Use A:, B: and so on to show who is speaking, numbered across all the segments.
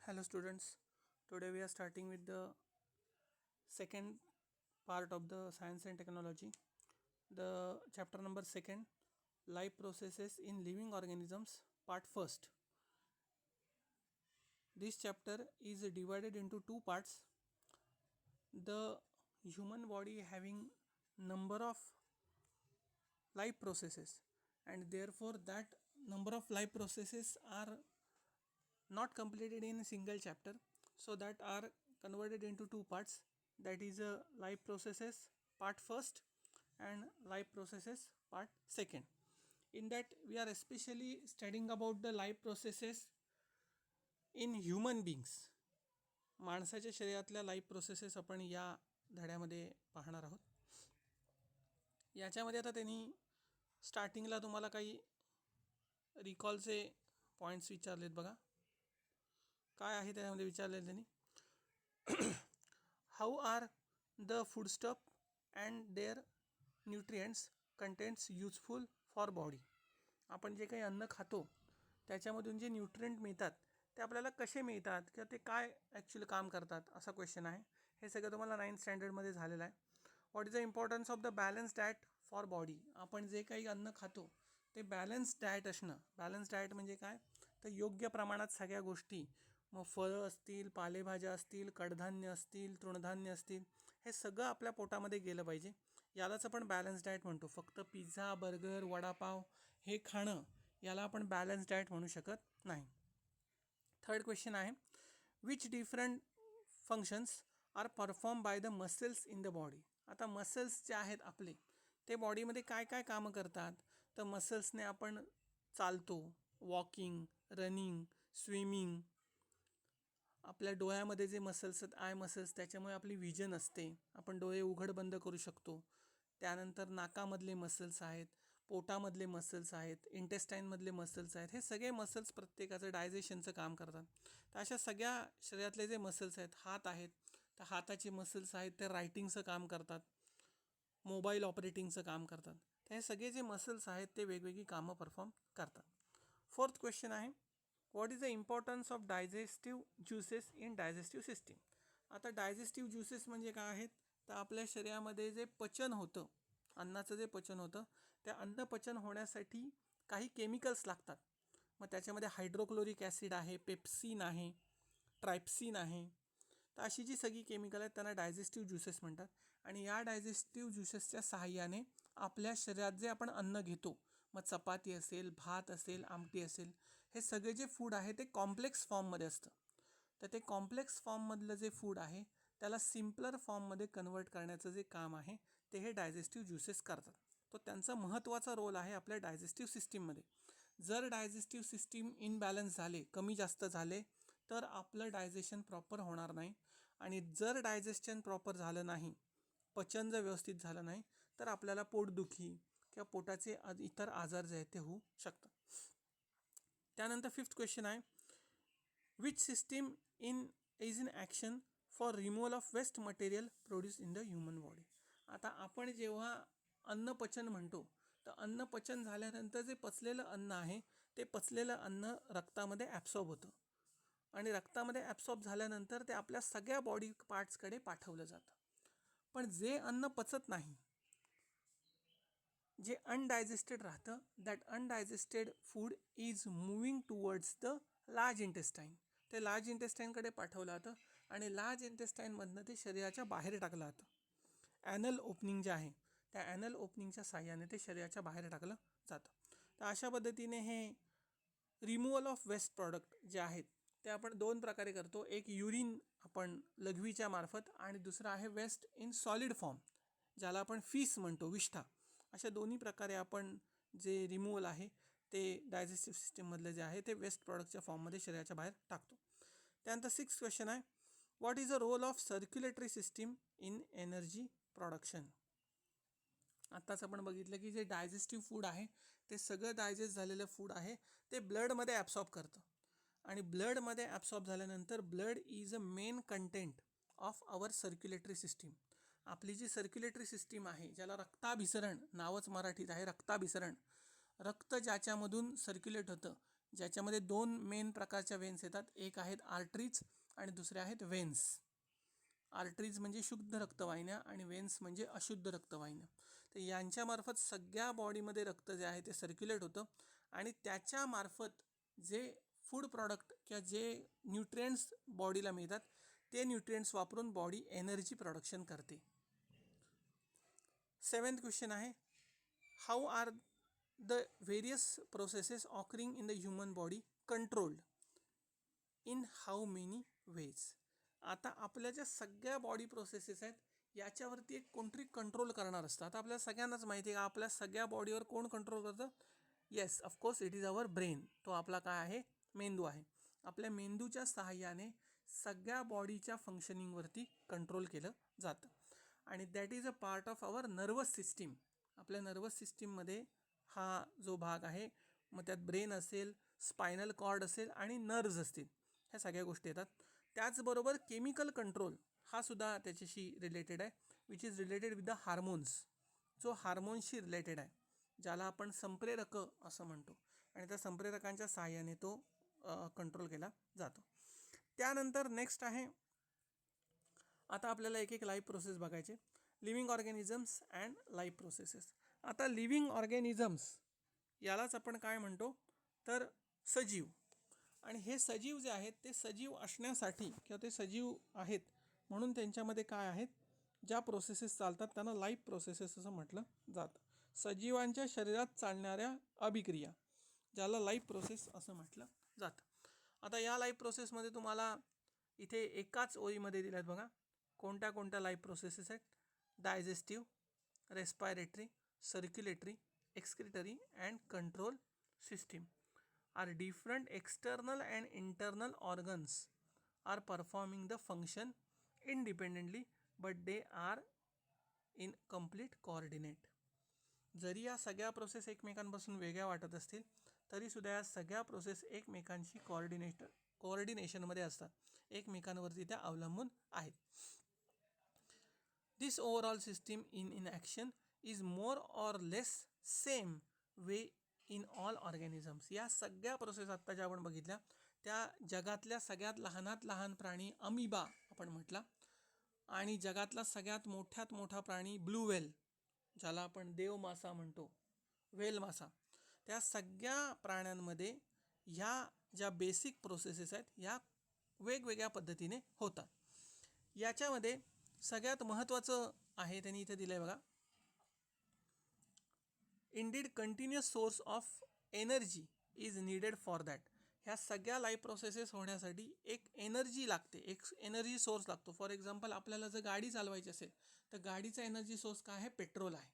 A: Hello students, today we are starting with the second part of the science and technology. The chapter number 2, life processes in living organisms, part first. This chapter is divided into two parts. The human body having number of life processes, and therefore that number of life processes are not completed in a single chapter, so that are converted into two parts, that is a life processes part first and life processes part second. In that we are especially studying about the life processes in human beings. माणसाच्या शरीरातल्या life processes आपण या धड्यामध्ये पाहणार आहोत. याच्यामध्ये आता त्यांनी स्टार्टिंगला तुम्हाला काही रिकॉलचे पॉईंट्स विचारलेत बघा. काय आहे त्यामध्ये विचारलेलं त्यांनी, how are the foodstuff and their nutrients contents useful for body. आपण जे काही अन्न खातो त्याच्यामधून जे न्यूट्रिएंट मिळतात ते आपल्याला कसे मिळतात किंवा ते काय ॲक्च्युली काम करतात असा क्वेश्चन आहे. हे सगळं तुम्हाला 9th स्टँडर्डमध्ये झालेलं आहे. What is the importance of the balance diet for body. आपण जे काही अन्न खातो ते बॅलन्स डाएट असणं. बॅलन्स डाएट म्हणजे काय, तर योग्य प्रमाणात सगळ्या गोष्टी, मग फळं असतील, पालेभाज्या असतील, कडधान्य असतील, तृणधान्य असतील, हे सगळं आपल्या पोटामध्ये गेलं पाहिजे. यालाच आपण बॅलन्स डाएट म्हणतो. फक्त पिझ्झा, बर्गर, वडापाव हे खाणं याला आपण बॅलन्स डाएट म्हणू शकत नाही. थर्ड क्वेश्चन आहे, which different functions are perform by the muscles in the body. आता मसल्स जे आहेत आपले ते बॉडीमध्ये काय काय कामं करतात, तर मसल्सने आपण चालतो, वॉकिंग, रनिंग, स्विमिंग. आपल्या डोळ्यामध्ये जे मसल्स आहेत, आय मसल्स, त्याच्यामुळे आपली विजन असते, आपण डोळे उघड बंद करू शकतो. त्यानंतर नाकामधले मसल्स आहेत, पोटामधले मसल्स आहेत, इंटेस्टाईनमधले मसल्स आहेत. हे सगळे मसल्स प्रत्येकाचं डायजेशनचं काम करतात. तर अशा सगळ्या शरीरातले जे मसल्स आहेत, हात आहेत तर हाताचे मसल्स आहेत ते रायटिंगचं काम करतात, मोबाईल ऑपरेटिंगचं काम करतात. तर हे सगळे जे मसल्स आहेत ते वेगवेगळी कामं परफॉर्म करतात. फोर्थ क्वेश्चन आहे, what is the importance of digestive juices in digestive system. आता डायजेस्टिव्ह ज्युसेस म्हणजे काय आहेत, तर आपल्या शरीरामध्ये जे पचन होतं, अन्नाचं जे पचन होतं, त्या अन्न पचन होण्यासाठी काही केमिकल्स लागतात. मग त्याच्यामध्ये हायड्रोक्लोरिक ॲसिड आहे, पेप्सिन आहे, ट्रायप्सिन आहे. तर अशी जी सगळी केमिकल आहेत त्यांना डायजेस्टिव्ह ज्युसेस म्हणतात. आणि या डायजेस्टिव्ह ज्युसेसच्या सहाय्याने आपल्या शरीरात जे आपण अन्न घेतो, मग चपाती असेल, भात असेल, आमटी असेल, हे सगळे जे फूड आहे ते कॉम्प्लेक्स फॉर्ममध्ये असतं. तर ते कॉम्प्लेक्स फॉर्ममधलं जे फूड आहे त्याला सिम्पलर फॉर्ममध्ये कन्वर्ट करण्याचं जे काम आहे ते हे डायजेस्टिव्ह ज्युसेस करतात. तो त्यांचा महत्त्वाचा रोल आहे आपल्या डायजेस्टिव्ह सिस्टीममध्ये. जर डायजेस्टिव्ह सिस्टीम इनबॅलन्स झाले, कमी जास्त झाले, तर आपलं डायजेशन प्रॉपर होणार नाही. आणि जर डायजेशन प्रॉपर झालं नाही, पचन जर व्यवस्थित झालं नाही, तर आपल्याला पोटदुखी किंवा पोटाचे इतर आजार जे आहेत ते होऊ शकतात. त्यानंतर फिफ्थ क्वेश्चन आहे, which system is in action for removal of waste material produce in the human body. आता आपण जेव्हा अन्नपचन म्हणतो, तर अन्नपचन झाल्यानंतर जे पचलेलं अन्न आहे ते पचलेलं अन्न रक्तामध्ये ॲब्सॉर्ब होतं, आणि रक्तामध्ये ॲब्सॉर्ब झाल्यानंतर ते आपल्या सगळ्या बॉडी पार्ट्सकडे पाठवलं जातं. पण जे अन्न पचत नाही, जे अनडायजेस्टेड राहतं, that undigested food is moving towards the large intestine. ते लार्ज इंटेस्टाईनकडे पाठवलं जातं आणि लार्ज इंटेस्टाईनमधनं ते शरीराच्या बाहेर टाकलं जातं. ॲनल ओपनिंग जे आहे त्या ॲनल ओपनिंगच्या साह्याने ते शरीराच्या बाहेर टाकलं जातं. तर अशा पद्धतीने हे रिमूव्हल ऑफ वेस्ट प्रॉडक्ट जे आहेत ते आपण दोन प्रकारे करतो. एक युरिन आपण लघवीच्या मार्फत, आणि दुसरं आहे वेस्ट इन सॉलिड फॉर्म, ज्याला आपण फीस म्हणतो, विष्ठा. अशा दोन्ही प्रकारे आपण जे रिमूव्हल आहे ते डायजेस्टिव्ह सिस्टीममधले जे आहे ते वेस्ट प्रॉडक्टच्या फॉर्ममध्ये शरीराच्या बाहेर टाकतो. त्यानंतर 6th क्वेश्चन आहे, what is the role of circulatory system in energy production. आत्ताच आपण बघितलं की जे डायजेस्टिव्ह फूड आहे ते सगळं डायजेस्ट झालेलं फूड आहे ते ब्लडमध्ये ॲब्सॉर्ब करतं, आणि ब्लडमध्ये ॲब्सॉर्ब झाल्यानंतर blood is a main content of our circulatory system. आपली जी सर्क्युलेटरी सिस्टीम आहे, ज्याला रक्ताभिसरण नावच मराठीत आहे, रक्ताभिसरण, रक्त ज्याच्यामधून सर्क्युलेट होतं, ज्याच्यामध्ये 2 मेन प्रकारच्या वेन्स येतात. एक आहेत आर्टरीज आणि दुसरे आहेत वेन्स. आर्टरीज म्हणजे शुद्ध रक्तवाहिन्या आणि वेन्स म्हणजे अशुद्ध रक्तवाहिन्या. तर यांच्यामार्फत सगळ्या बॉडीमध्ये रक्त जे आहे ते सर्क्युलेट होतं आणि त्याच्यामार्फत जे फूड प्रॉडक्ट किंवा जे न्यूट्रिएंट्स बॉडीला मिळतात ते न्यूट्रिएंट्स वापरून बॉडी एनर्जी प्रोडक्शन करते. 7th क्वेश्चन आहे, how are the various processes occurring in the human body controlled in how many ways. आता आपल्या ज्या सगळ्या बॉडी प्रोसेसेस आहेत याच्यावरती एक कोणतरी कंट्रोल करणार असतं. आता आपल्याला सगळ्यांनाच माहिती आहे का आपल्या सगळ्या बॉडीवर कोण कंट्रोल करतं? Yes, of course it is our brain. तो आपला काय आहे? मेंदू आहे. आपल्या मेंदूच्या सहाय्याने सगळ्या बॉडीच्या फंक्शनिंगवरती कंट्रोल केलं जातं आणि that is a part of our nervous system. आपल्या नर्वस सिस्टीममध्ये हा जो भाग आहे, मग त्यात ब्रेन असेल, स्पायनल कॉर्ड असेल आणि नर्व्ज असतील, ह्या सगळ्या गोष्टी येतात. त्याचबरोबर केमिकल कंट्रोल हा सुद्धा त्याच्याशी रिलेटेड आहे, which is related with the hormones. जो हार्मोन्सशी रिलेटेड आहे, ज्याला आपण संप्रेरक असं म्हणतो आणि त्या संप्रेरकांच्या सहाय्याने तो कंट्रोल केला जातो. त्यानंतर नेक्स्ट आहे, आता आपल्याला एक एक लाईफ प्रोसेस बघायचे. Living organisms and life processes. आता लिव्हिंग ऑर्गॅनिझम्स यालाच आपण काय म्हणतो तर सजीव. आणि हे सजीव जे आहेत ते सजीव असण्यासाठी किंवा ते सजीव आहेत म्हणून त्यांच्यामध्ये काय आहेत, ज्या प्रोसेसेस चालतात त्यांना लाईफ प्रोसेसेस असं म्हटलं जातं. सजीवांच्या शरीरात चालणाऱ्या अभिक्रिया ज्याला लाईफ प्रोसेस असं म्हटलं जातं. आता या लाईफ प्रोसेसमध्ये तुम्हाला इथे एकाच ओळीमध्ये दिल्यात बघा कोणत्या कोणत्या लाईफ प्रोसेसेस आहेत. Digestive, respiratory, circulatory, excretory and control system are different external and internal organs are performing the function independently but they are in complete coordinate. जरी या सगळ्या प्रोसेस एकमेकांपासून वेगळ्या वाटत असतील तरीसुद्धा या सगळ्या प्रोसेस एकमेकांशी कोऑर्डिनेशनमध्ये असतात, एकमेकांवरती त्या अवलंबून आहेत. This overall system in action is more or less same way in all organisms. या सगळ्या प्रोसेस आत्ता ज्या आपण बघितल्या त्या जगातल्या सगळ्यात लहानात लहान प्राणी अमिबा आपण म्हटला आणि जगातला सगळ्यात मोठ्यात मोठा प्राणी ब्लू व्हेल ज्याला आपण देव मासा म्हणतो, व्हेल मासा, त्या सगळ्या प्राण्यांमध्ये ह्या ज्या बेसिक प्रोसेसेस आहेत ह्या वेगवेगळ्या पद्धतीने होतात. याच्यामध्ये सगळ्यात महत्त्वाचं आहे त्यांनी इथे दिलं आहे बघा, Indeed continuous source of energy is needed for that. ह्या सगळ्या लाईफ प्रोसेसेस होण्यासाठी एक एनर्जी लागते, एक एनर्जी सोर्स लागतो. फॉर एक्झाम्पल आपल्याला जर गाडी चालवायची असेल तर गाडीचा एनर्जी सोर्स काय आहे? पेट्रोल आहे.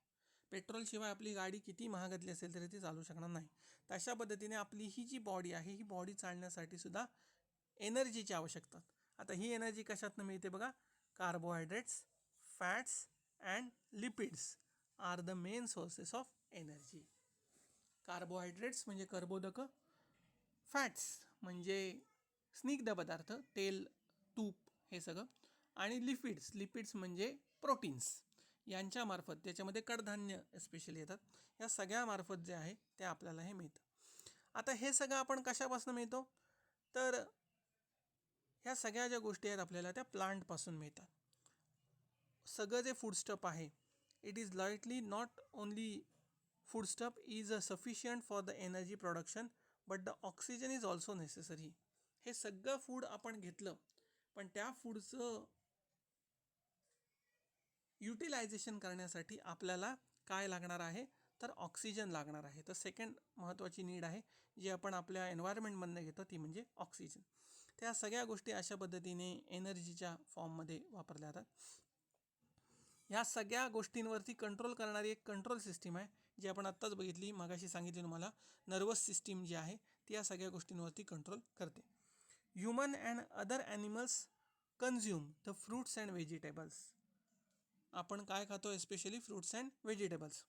A: पेट्रोलशिवाय आपली गाडी किती महागतली असेल तरी ती चालू शकणार नाही. तशा पद्धतीने आपली ही जी बॉडी आहे ही बॉडी चालण्यासाठी सुद्धा एनर्जीची आवश्यकता. आता ही एनर्जी कशातनं मिळते बघा, carbohydrates, fats and lipids are the main sources of energy. Carbohydrates म्हणजे कर्बोदक, फॅट्स म्हणजे स्निग्ध पदार्थ, तेल, तूप हे सगळं, आणि लिपिड्स म्हणजे प्रोटीन्स. यांच्यामार्फत त्याच्यामध्ये कडधान्य स्पेशली येतात. या सगळ्यामार्फत जे आहे ते आपल्याला हे मिळतं. आता हे सगळं आपण कशापासून मिळतो तर ह्या सगळ्या ज्या गोष्टी आहेत आपल्याला त्या प्लांटपासून मिळतात. सगळं जे फूडस्टफ आहे it is lightly not only foodstuff is sufficient for the energy production but the oxygen is also necessary. हे सगळं फूड आपण घेतलं पण त्या फूडचं युटिलायझेशन करण्यासाठी आपल्याला काय लागणार आहे तर ऑक्सिजन लागणार आहे. तर सेकंड महत्त्वाची नीड आहे जी आपण आपल्या एन्व्हायरमेंटमधनं घेतो ती म्हणजे ऑक्सिजन. त्या सगळ्या गोष्टी अशा पद्धतीने एनर्जीच्या फॉर्ममध्ये वापरल्या जातात. ह्या सगळ्या गोष्टींवरती कंट्रोल करणारी एक कंट्रोल सिस्टीम आहे जी आपण आत्ताच बघितली, मागाशी सांगितली तुम्हाला, नर्वस सिस्टीम जी आहे ती या सगळ्या गोष्टींवरती कंट्रोल करते. Human and other animals consume the fruits and vegetables. आपण काय खातो? Especially fruits and vegetables.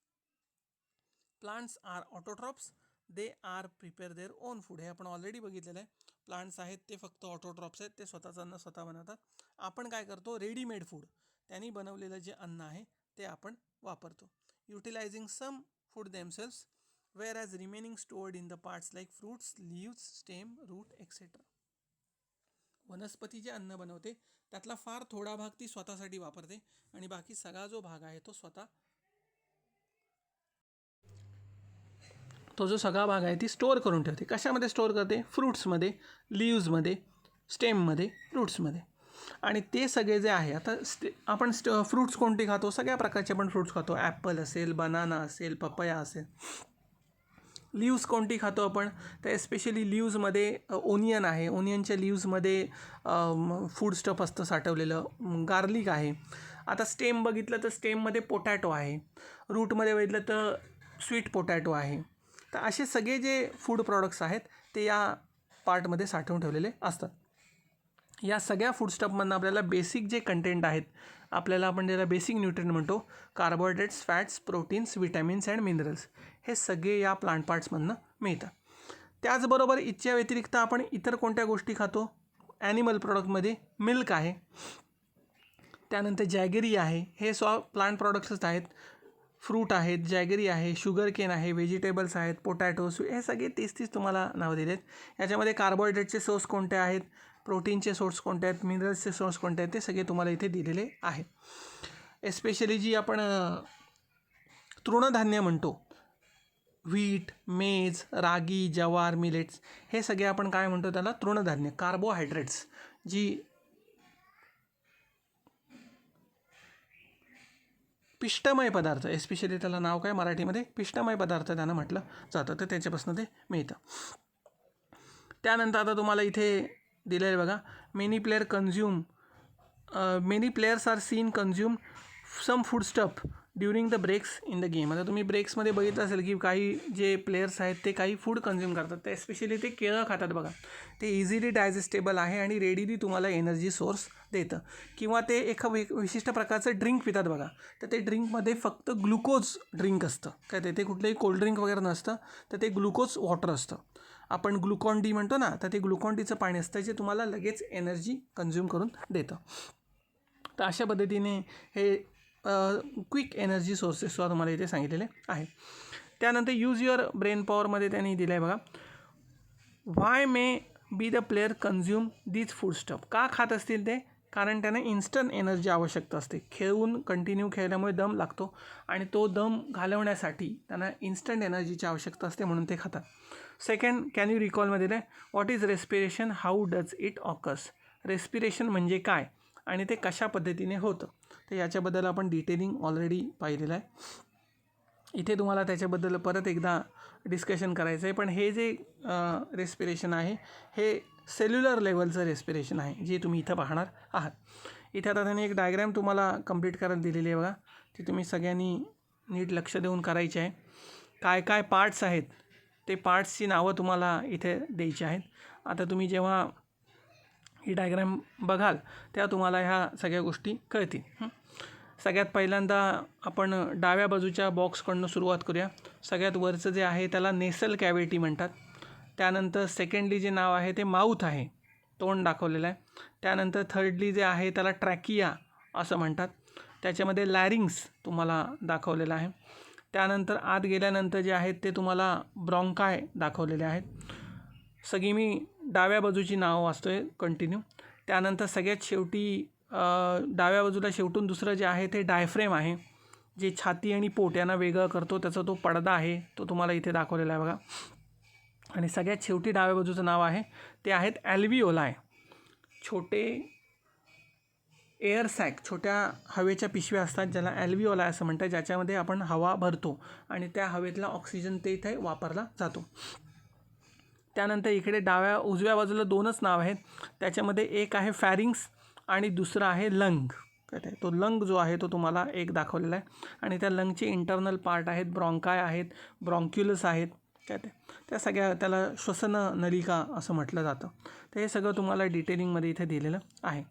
A: Plants are autotrophs, they are prepare their own food. हे आपण ऑलरेडी बघितलेलं आहे. प्लांट्स आहेत ते फक्त ऑटोट्रॉप्स आहेत, ते स्वतःचं अन्न स्वतः बनवतात. आपण काय करतो? रेडीमेड फूड, त्यांनी बनवलेलं जे अन्न आहे ते आपण वापरतो. Utilizing some food themselves whereas remaining stored in the parts like fruits, leaves, stem, root, etc. वनस्पती जे अन्न बनवते त्यातला फार थोडा भाग ती स्वतःसाठी वापरते आणि बाकी सगळा जो भाग आहे तो जो सगळा भाग आहे ती स्टोअर करून ठेवते. कशामध्ये स्टोअर करते? फ्रूट्समध्ये, लीव्समध्ये, स्टेममध्ये, रूट्समध्ये. आणि ते सगळे जे आहे आता आपण फ्रूट्स कोणते खातो? सगळ्या प्रकारचे आपण फ्रूट्स खातो. ॲपल असेल, बनाना असेल, पपया असेल. लीव्स कोणती खातो आपण? तर एस्पेशली लीव्समध्ये ओनियन आहे. ओनियनच्या लीव्समध्ये फूड स्टफ असतं साठवलेलं. गार्लिक आहे. आता स्टेम बघितलं तर स्टेममध्ये पोटॅटो आहे. रूटमध्ये बघितलं तर स्वीट पोटॅटो आहे. तर असे सगळे जे फूड प्रॉडक्ट्स आहेत ते या पार्टमध्ये साठवून ठेवलेले असतात. या सगळ्या फूड स्टफमधनं आपल्याला बेसिक जे कंटेंट आहेत, आपल्याला आपण त्याला बेसिक न्यूट्रिएंट म्हणतो, carbohydrates, fats, proteins, vitamins and minerals, हे सगळे या प्लांट पार्ट्समधनं मिळतात. त्याचबरोबर इथच्या व्यतिरिक्त आपण इतर कोणत्या गोष्टी खातो? ॲनिमल प्रोडक्टमध्ये मिल्क आहे, त्यानंतर जॅगरी आहे. हे प्लांट प्रॉडक्ट्सच आहेत. फ्रूट आहेत, जॅगरी आहे, शुगर केन आहे, व्हेजिटेबल्स आहेत, पोटॅटोज, हे सगळे 30 तुम्हाला नावं दिलेत. याच्यामध्ये कार्बोहायड्रेटचे सोर्स कोणते आहेत, प्रोटीनचे सोर्स कोणते आहेत, मिनरल्सचे सोर्स कोणते आहेत, ते सगळे तुम्हाला इथे दिलेले आहे. एस्पेशली जी आपण तृणधान्य म्हणतो, व्हीट, मेज, रागी, जवार, मिलेट्स, हे सगळे आपण काय म्हणतो? त्याला तृणधान्य. कार्बोहायड्रेट्स, जी पिष्टमय पदार्थ, एस्पेशली त्याला नाव काय मराठीमध्ये? पिष्टमय पदार्थ त्यांना म्हटलं जातं, तर त्याच्यापासून ते मिळतं. त्यानंतर आता तुम्हाला इथे दिलं आहे बघा, many players are seen consume some food stuff during the breaks in the game. आता तुम्ही ब्रेक्समध्ये बघितलं असेल की काही जे प्लेयर्स आहेत ते काही फूड कन्झ्यूम करतात. ते एस्पेशली ते केळं खातात बघा. ते इझिली डायजेस्टेबल आहे आणि रेडीली तुम्हाला एनर्जी सोर्स देतं. किंवा ते एका विशिष्ट प्रकारचं ड्रिंक पितात बघा, तर ते ड्रिंकमध्ये फक्त ग्लुकोज ड्रिंक असतं, काय ते कुठलंही कोल्ड्रिंक वगैरे नसतं, तर ते ग्लुकोज वॉटर असतं. आपण ग्लुकॉन डी म्हणतो ना, तर ते ग्लुकॉन डीचं पाणी असतं जे तुम्हाला लगेच एनर्जी कन्झ्यूम करून देतं. तर अशा पद्धतीने हे क्विक एनर्जी सोर्सेससुद्धा तुम्हाला इथे सांगितलेले आहे. त्यानंतर यूज युअर ब्रेन पॉवरमध्ये त्यांनी दिलं आहे बघा, why may be the player consume these food stuff. का खात असतील ते? कारण त्यांना इन्स्टंट एनर्जी आवश्यकता असते. कंटिन्यू खेळल्यामुळे दम लागतो आणि तो दम घालवण्यासाठी त्यांना इन्स्टंट एनर्जीची आवश्यकता असते, म्हणून ते खातात. सेकंड, कॅन यू रिकॉलमध्ये दिलं आहे, what is respiration, how does it occurs. Respiration म्हणजे काय आणि ते कशा पद्धतीने होतं, तर याच्याबद्दल आपण डिटेलिंग ऑलरेडी पाहिलेलं आहे. इथे तुम्हाला त्याच्याबद्दल परत एकदा डिस्कशन करायचं आहे. पण हे जे रेस्पिरेशन आहे हे सेल्युलर लेवलचं रेस्पिरेशन आहे, जे तुम्ही इथं पाहणार आहात. इथे आता त्यांनी एक डायग्रॅम तुम्हाला कंप्लीट करायला दिलेली आहे बघा, ती तुम्ही सगळ्यांनी नीट लक्ष देऊन करायची आहे. काय काय पार्ट्स आहेत ते पार्ट्सची नावं तुम्हाला इथे द्यायची आहेत. आता तुम्ही जेव्हा ही डायग्रॅम बघाल तेव्हा तुम्हाला ह्या सगळ्या गोष्टी कळतील. सगळ्यात पहिल्यांदा आपण डाव्या बाजूच्या बॉक्सकडून सुरुवात करूया. सगळ्यात वरचं जे आहे त्याला नेसल कॅव्हिटी म्हणतात. त्यानंतर सेकंडली जे नाव आहे ते माउथ आहे, तोंड दाखवलेलं आहे. त्यानंतर थर्डली जे आहे त्याला ट्रॅकिया असं म्हणतात. त्याच्यामध्ये लॅरिंग्स तुम्हाला दाखवलेलं आहे. त्यानंतर आत गेल्यानंतर जे आहेत ते तुम्हाला ब्रॉन्काय दाखवलेले आहेत. सगळी मी डाव्या बाजूची नावं वाचतोय कंटिन्यू. त्यानंतर सगळ्यात शेवटी डाव्या बाजूला शेवटून दुसरं जे आहे ते डायफ्रेम आहे, जे छाती आणि पोट यांना वेगळं करतो. त्याचा तो पडदा आहे तो तुम्हाला इथे दाखवलेला आहे बघा. आणि सगळ्यात शेवटी डाव्या बाजूचं नाव आहे ते आहेत ॲल्व्हिओलाय, छोटे एअर सॅक, छोट्या हवेच्या पिशव्या असतात ज्याला ॲल्व्हिओलाय असं म्हणतात, ज्याच्यामध्ये आपण हवा भरतो आणि त्या हवेतला ऑक्सिजन ते इथे वापरला जातो. त्यानंतर इकडे उजव्या बाजूला दोनच नाव आहेत. त्याच्यामध्ये एक आहे फॅरिंग्स आणि दुसरा आहे लंग. काय तो लंग जो आहे तो तुम्हाला एक दाखवलेला आहे. आणि त्या लंगचे इंटरनल पार्ट आहेत, ब्रॉन्काय आहेत, ब्रॉन्क्युलस आहेत, काय त्या सगळ्या त्याला श्वसन नलिका असं म्हटलं जातं. तर हे सगळं तुम्हाला डिटेलिंगमध्ये इथे दिलेलं आहे.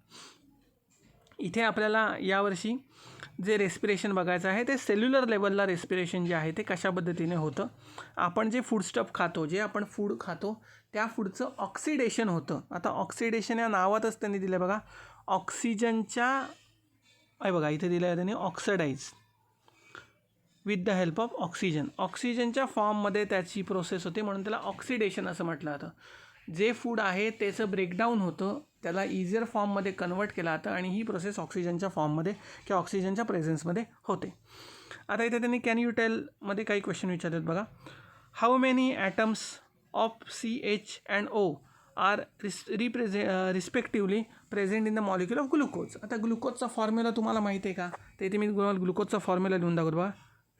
A: इथे आपल्याला यावर्षी जे रेस्पिरेशन बघायचं आहे ते सेल्युलर लेवलला रेस्पिरेशन जे आहे ते कशा पद्धतीने होतं. आपण जे फूड स्टफ खातो, जे आपण फूड खातो त्या फूडचं ऑक्सिडेशन होतं. आता ऑक्सिडेशन या नावातच त्यांनी दिलं बघा, ऑक्सिजनच्या आहे बघा इथे दिलं आहे त्यांनी oxidise. With the help of oxygen. ऑक्सिजनच्या फॉर्ममध्ये त्याची प्रोसेस होते म्हणून त्याला ऑक्सिडेशन असं म्हटलं जातं. जे फूड आहे त्याचं ब्रेकडाऊन होतं, त्याला इझियर फॉर्ममध्ये कन्वर्ट केलं जातं आणि ही प्रोसेस ऑक्सिजनच्या फॉर्ममध्ये किंवा ऑक्सिजनच्या प्रेझेन्समध्ये होते. आता इथे त्यांनी कॅन यू टेलमध्ये काही क्वेश्चन विचारतात बघा. How many atoms of CH and O are respectively present in the molecule of glucose. आता ग्लुकोजचा फॉर्म्युला तुम्हाला माहिती आहे का? तर इथे मी ग्लुकोजचा फॉर्म्युला लिहून दाखवतो बघा.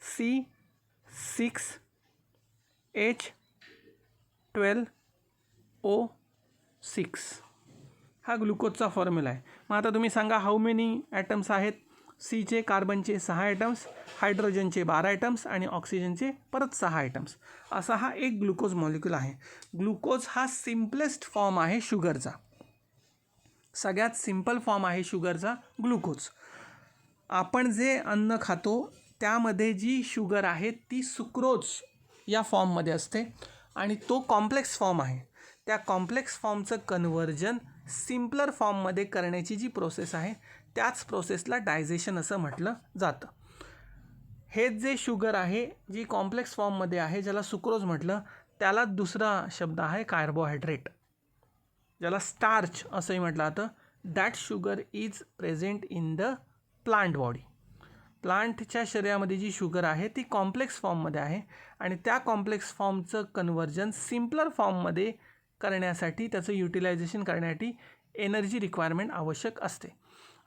A: C6H12O6 हा ग्लुकोजचा फॉर्म्युला आहे. मग आता तुम्ही सांगा हाऊ मेनी ॲटम्स आहेत. Cचे कार्बनचे 6 ॲटम्स, हायड्रोजनचे 12 ॲटम्स आणि ऑक्सिजनचे परत 6 ॲटम्स. असा हा एक ग्लुकोज मॉलिक्यूल आहे. ग्लुकोज हा सिम्पलेस्ट फॉर्म आहे शुगरचा. सगळ्यात सिम्पल फॉर्म आहे शुगरचा ग्लुकोज. आपण जे अन्न खातो त्यामध्ये जी शुगर आहे ती सुक्रोज या फॉर्ममध्ये असते आणि तो कॉम्प्लेक्स फॉर्म आहे. त्या कॉम्प्लेक्स फॉर्मचं कन्व्हर्जन सिम्पलर फॉर्ममध्ये करण्याची जी प्रोसेस आहे त्याच प्रोसेसला डायजेशन असं म्हटलं जातं. हेच जे शुगर आहे जी कॉम्प्लेक्स फॉर्ममध्ये आहे ज्याला सुक्रोज म्हटलं, त्याला दुसरा शब्द आहे कार्बोहायड्रेट, ज्याला स्टार्च असंही म्हटलं जातं. That sugar is present in the plant body. प्लांटच्या शरीरामध्ये जी शुगर आहे ती कॉम्प्लेक्स फॉर्ममध्ये आहे आणि त्या कॉम्प्लेक्स फॉर्मचं कन्व्हर्जन सिम्पलर फॉर्ममध्ये करण्यासाठी, त्याचं युटिलायझेशन करण्यासाठी एनर्जी रिक्वायरमेंट आवश्यक असते.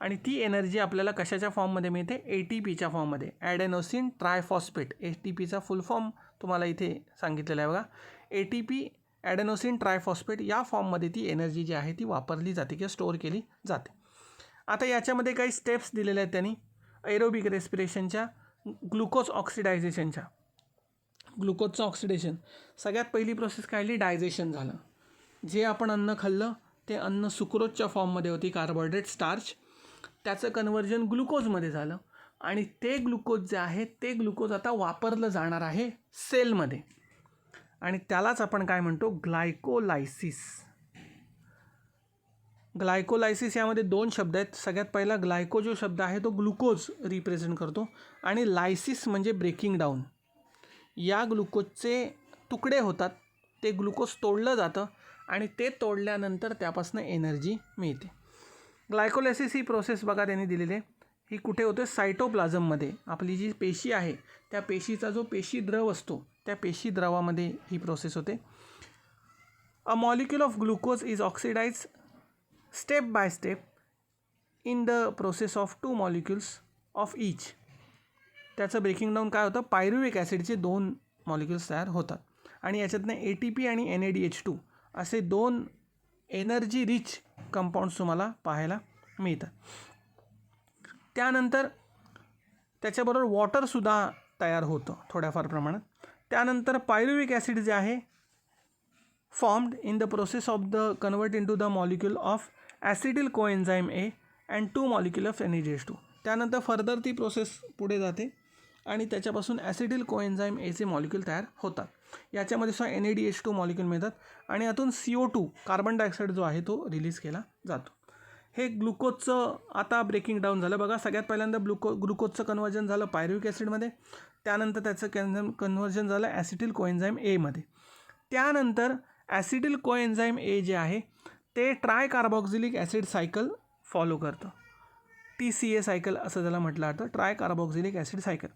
A: आणि ती एनर्जी आपल्याला कशाच्या फॉर्ममध्ये मिळते? ATPच्या फॉर्ममध्ये, ॲडेनोसिन ट्रायफॉस्फेट. ATPचा फुल फॉर्म तुम्हाला इथे सांगितलेला आहे बघा. ATP ॲडेनोसिन ट्रायफॉस्फेट या फॉर्ममध्ये ती एनर्जी जी आहे ती वापरली जाते किंवा स्टोअर केली जाते. आता याच्यामध्ये काही स्टेप्स दिलेल्या आहेत त्यांनी एरोबिक रेस्पिरेशनच्या, ग्लुकोज ऑक्सिडायझेशनच्या. ग्लुकोजचं ऑक्सिडेशन सगळ्यात पहिली प्रोसेस काढली, डायजेशन झालं. जे आपण अन्न खाल्लं ते अन्न सुक्रोजच्या फॉर्ममध्ये होती, कार्बोहायड्रेट स्टार्च. त्याचं कन्व्हर्जन ग्लुकोजमध्ये झालं आणि ते ग्लुकोज जे आहे ते ग्लुकोज आता वापरलं जाणार आहे सेलमध्ये आणि त्यालाच आपण काय म्हणतो? ग्लायकोलायसिस. ग्लायकोलायसिस यामध्ये 2 शब्द आहेत. सगळ्यात पहिला ग्लायको जो शब्द आहे तो ग्लुकोज रिप्रेझेंट करतो आणि लायसिस म्हणजे ब्रेकिंग डाऊन. या ग्लुकोजचे तुकडे होतात, ते ग्लुकोज तोडलं जातं आणि ते तोडल्यानंतर त्यापासून एनर्जी मिळते. ग्लायकोलायसिस ही प्रोसेस बघा त्यांनी दिलेली आहे. ही कुठे होते? सायटोप्लाझममध्ये. आपली जी पेशी आहे त्या पेशीचा जो पेशी द्रव असतो त्या पेशी द्रवामध्ये ही प्रोसेस होते. A molecule of glucose is oxidise step by step in the process of 2 molecules of each. त्याचं ब्रेकिंग डाऊन काय होतं? पायरुविक ॲसिडचे 2 मॉलिक्युल्स तयार होतात आणि याच्यातनं ATP आणि NADH2 असे 2 एनर्जी रिच कंपाऊंड्स तुम्हाला पाहायला मिळतात. त्यानंतर त्याच्याबरोबर वॉटरसुद्धा तयार होतं थोड्याफार प्रमाणात. त्यानंतर पायरुविक ॲसिड जे आहे formed in the process of the convert into the molecule of acetyl coenzyme A and 2 molecule of NADH2. त्यानंतर फर्दर ती प्रोसेस पुढे जाते आणि त्याच्यापासून ॲसिडिल कोएन्झाईम Aचे मॉलिक्यूल तयार होतात. याच्यामध्ये सुद्धा NADH2 मॉलिक्यूल मिळतात आणि यातून CO2 कार्बन डायऑक्साईड जो आहे तो रिलीज केला जातो. हे ग्लुकोजचं आता ब्रेकिंग डाऊन झालं बघा. सगळ्यात पहिल्यांदा ग्लुकोजचं कन्व्हर्जन झालं पायरुविक ॲसिडमध्ये, त्यानंतर त्याचं कन्व्हर्जन झालं ॲसिटिल कोएन्झाईम Aमध्ये. त्यानंतर ॲसिटिल कोएन्झाईम A जे आहे ते try carboxylic acid cycle follow करतं. TCA सायकल असं त्याला म्हटलं जातं, ट्राय कार्बॉक्झिलिक ॲसिड सायकल.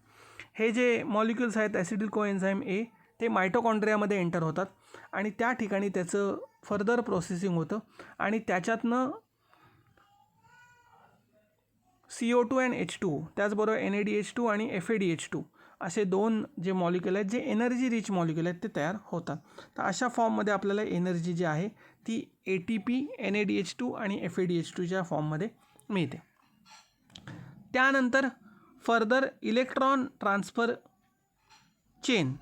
A: हे जे मॉलिक्युल्स आहेत ॲसिटिल कोएन्झाईम A ते मायटोकॉन्ड्रियामध्ये एंटर होतात आणि त्या ठिकाणी त्याचं फर्दर प्रोसेसिंग होतं आणि त्याच्यातनं CO2 आणि H2 त्याचबरोबर NADH2 आणि FADH2 असे 2 जे मॉलिक्यूल आहेत जे एनर्जी रिच मॉलिक्यूल आहेत ते तयार होतात. तर अशा फॉर्ममध्ये आपल्याला एनर्जी जी आहे ती ATP, NADH2 आणि FADH2च्या फॉर्ममध्ये मिळते. त्यानंतर further electron transfer chain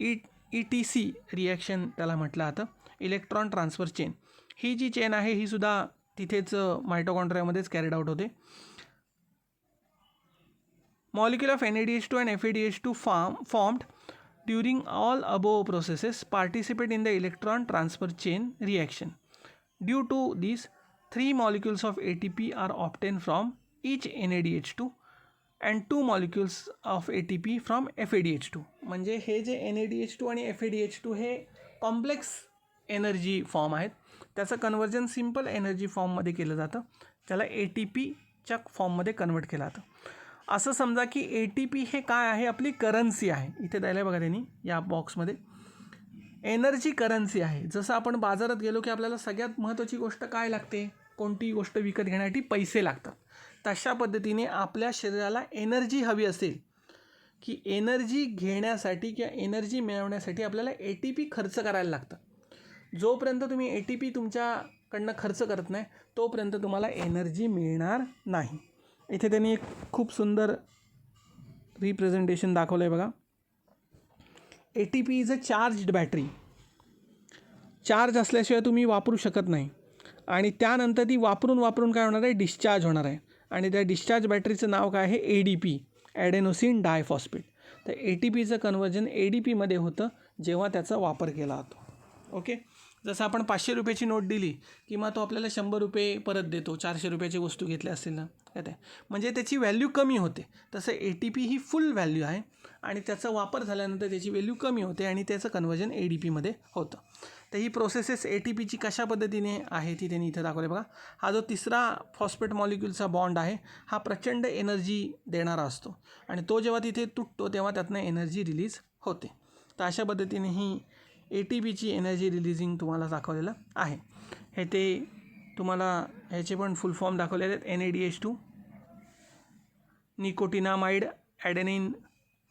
A: ETC reaction त्याला म्हटलं जातं. इलेक्ट्रॉन ट्रान्सफर चेन ही जी चेन आहे ही सुद्धा तिथेच मायटोकॉन्ड्रियामध्येच कॅरिड आउट होते. Molecule of NADH2 and FADH2 formed during all above processes participate in the electron transfer chain reaction. Due to these, 3 molecules of ATP are obtained from each NADH2 and 2 molecules of ATP from FADH2. म्हणजे हे जे NADH2 आणि FADH2 हे complex energy form आहेत, त्याचं conversion simple energy फॉर्ममध्ये केलं जातं, त्याला ATPच्या फॉर्ममध्ये कन्वर्ट केलं जातं. असं समजा की ATP हे काय आहे, आपली करन्सी आहे. इथे द्यायला बघा त्यांनी या बॉक्समध्ये एनर्जी करन्सी आहे. जसं आपण बाजारात गेलो की आपल्याला सगळ्यात महत्त्वाची गोष्ट काय लागते, कोणतीही गोष्ट विकत घेण्यासाठी पैसे लागतात. तशा पद्धतीने आपल्या शरीराला एनर्जी हवी असेल की एनर्जी घेण्यासाठी किंवा एनर्जी मिळवण्यासाठी आपल्याला ATP खर्च करायला लागतं. जोपर्यंत तुम्ही ATP तुमच्याकडनं खर्च करत नाही तोपर्यंत तुम्हाला एनर्जी मिळणार नाही. इथे त्यांनी एक खूप सुंदर रिप्रेझेंटेशन दाखवलं आहे बघा. ATP is a charged battery. Charge असल्याशिवाय तुम्ही वापरू शकत नाही आणि त्यानंतर ती वापरून काय होणार आहे, डिस्चार्ज होणार आहे. आणि त्या डिस्चार्ज बॅटरीचं नाव काय आहे, ADP, ॲडेनोसिन डायफॉस्फेट. तर ATPचं कन्वर्जन ADPमध्ये होतं जेव्हा त्याचा वापर केला जातो. ओके. जसं आपण 500 रुपयाची नोट दिली किंवा तो आपल्याला 100 रुपये परत देतो 400 रुपयाची वस्तू घेतली असेल ना, काय ते म्हणजे त्याची व्हॅल्यू कमी होते. तसं ATP ही फुल व्हॅल्यू आहे आणि त्याचा वापर झाल्यानंतर त्याची व्हॅल्यू कमी होते आणि त्याचं कन्वर्जन ADPमध्ये होतं. तर ही प्रोसेसेस ATPची कशा पद्धतीने आहे ती त्यांनी इथं दाखवले बघा. हा जो तिसरा फॉस्फेट मॉलिक्युलचा बॉन्ड आहे हा प्रचंड एनर्जी देणारा असतो आणि तो जेव्हा तिथे तुटतो तेव्हा त्यातनं एनर्जी रिलीज होते. तर अशा पद्धतीने ही ATPची एनर्जी रिलीजिंग तुम्हाला दाखवलेलं आहे. हे ते तुम्हाला ह्याचे पण फुल फॉर्म दाखवलेले आहेत. NADH2, निकोटिनामाइड ॲडेनिन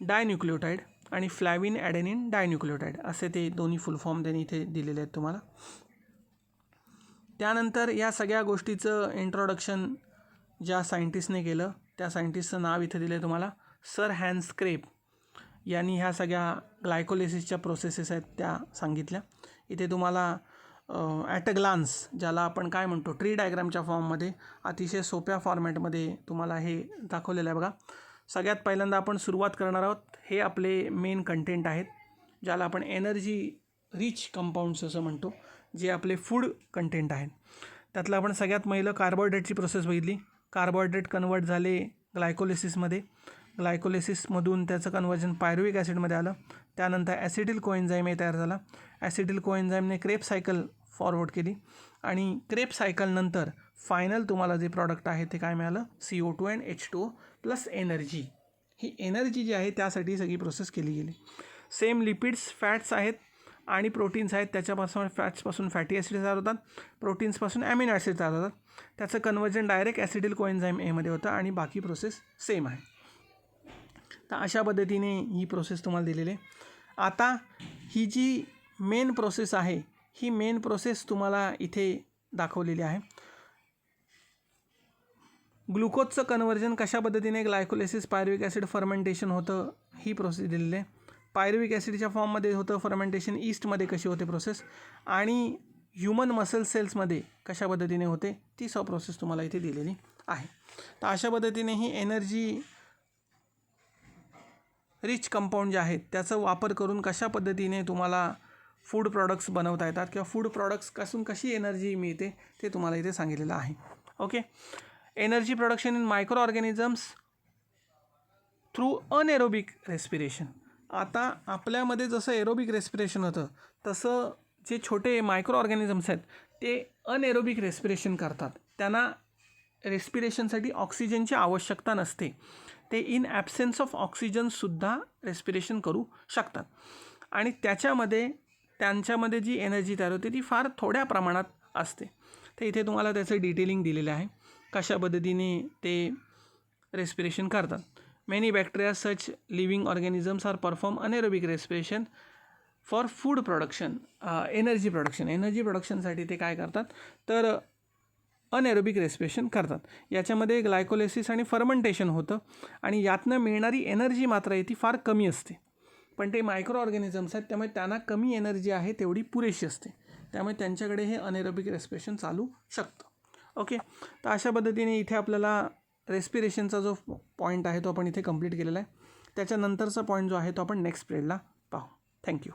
A: डायन्यूक्लियोटाईड आणि फ्लॅविन ॲडेनिन डायन्यूक्लियोटाईड असे ते दोन्ही फुल फॉर्म त्यांनी इथे दिलेले आहेत तुम्हाला. त्यानंतर या सगळ्या गोष्टीचं इंट्रोडक्शन ज्या सायंटिस्टने केलं त्या सायंटिस्टचं नाव इथे दिलं आहे तुम्हाला, सर हॅन्स क्रेब यांनी ह्या सगळ्या ग्लायकोलिसिसच्या प्रोसेसेस आहेत त्या सांगितल्या. इथे तुम्हाला ॲट अ ग्लान्स ज्याला आपण काय म्हणतो ट्री डायग्रामच्या फॉर्ममध्ये अतिशय सोप्या फॉर्मॅटमध्ये तुम्हाला हे दाखवलेलं आहे बघा. सगळ्यात पहिल्यांदा आपण सुरुवात करणार आहोत. हे आपले मेन कंटेंट आहेत ज्याला आपण एनर्जी रिच कंपाऊंड्स असं म्हणतो, जे आपले फूड कंटेंट आहेत. त्यातलं आपण सगळ्यात पहिलं कार्बोहायड्रेटची प्रोसेस बघितली. कार्बोहायड्रेट कन्वर्ट झाले ग्लायकोलिसिसमध्ये, ग्लायकोलिसिसमधून त्याचं कन्वर्जन पायरुविक ॲसिडमध्ये आलं. त्यानंतर ॲसिटिल कोएन्झाईम हे तयार झाला. ॲसिटिल कोएन्झाईमने क्रेब सायकल फॉरवर्ड केली आणि क्रेब सायकलनंतर फायनल तुम्हाला जे प्रॉडक्ट आहे ते काय मिळालं, CO2 and H2O plus energy. ही एनर्जी जी आहे त्यासाठी सगळी प्रोसेस केली गेली. सेम लिपिड्स, फॅट्स आहेत आणि प्रोटीन्स आहेत. त्याच्यापासून फॅट्सपासून फॅटी ॲसिड तयार होतात, प्रोटीन्सपासून ॲमिनो ॲसिड तयार होतात. त्याचं कन्वर्जन डायरेक्ट ॲसिटिल कोएन्झाईम एमध्ये होतं आणि बाकी प्रोसेस सेम आहे. तर अशा पद्धतीने ही प्रोसेस तुम्हाला दिलेली आहे. आता ही जी मेन प्रोसेस आहे ही मेन प्रोसेस तुम्हाला इथे दाखवलेली आहे. ग्लुकोजचं कन्वर्जन कशा पद्धतीने ग्लायकोलिसिस पायरुविक ॲसिड फर्मेंटेशन होतं ही प्रोसेस दिलेली आहे. पायरुविक ॲसिडच्या फॉर्ममध्ये होतं फर्मेंटेशन, ईस्टमध्ये कशी होते प्रोसेस आणि ह्युमन मसल सेल्समध्ये कशा पद्धतीने होते ती सब प्रोसेस तुम्हाला इथे दिलेली आहे. तर अशा पद्धतीने ही एनर्जी रिच कंपाऊंड जे आहेत त्याचा वापर करून कशा पद्धतीने तुम्हाला फूड प्रॉडक्ट्स बनवता येतात किंवा फूड प्रॉडक्ट्सपासून कशी एनर्जी मिळते ते तुम्हाला इथे सांगितलेलं आहे. Okay. Energy production in micro organisms through anaerobic respiration. आता आपल्यामध्ये जसं एरोबिक रेस्पिरेशन होतं तसं जे छोटे मायक्रो ऑर्गॅनिझम्स आहेत ते अनएरोबिक रेस्पिरेशन करतात. त्यांना रेस्पिरेशनसाठी ऑक्सिजनची आवश्यकता नसते. ते इन ॲब्सेन्स ऑफ ऑक्सिजनसुद्धा रेस्पिरेशन करू शकतात आणि त्यांच्यामध्ये जी एनर्जी तयार होते ती फार थोड्या प्रमाणात असते. तर इथे तुम्हाला त्याचं डिटेलिंग दिलेलं आहे कशा पद्धतीने ते रेस्पिरेशन करतात. Many bacteria such living organisms are perform anaerobic respiration for food production, energy प्रोडक्शनसाठी ते काय करतात तर अनएरोबिक रेस्पिरेशन करतात. याच्यामध्ये ग्लायकोलिसिस आणि फर्मेंटेशन होतं आणि यातनं मिळणारी एनर्जी मात्र आहे ती फार कमी असते. पण ते मायक्रो ऑर्गॅनिझम्स आहेत त्यामुळे त्यांना कमी एनर्जी आहे तेवढी पुरेशी असते, त्यामुळे त्यांच्याकडे हे अनएरोबिक रेस्पिरेशन चालू शकतं. ओके. तर अशा पद्धतीने इथे आपल्याला रेस्पिरेशनचा जो पॉईंट आहे तो आपण इथे कंप्लीट केलेला आहे. त्याच्यानंतरचा पॉईंट जो आहे तो आपण नेक्स्ट पिरियडला पाहू. थँक्यू.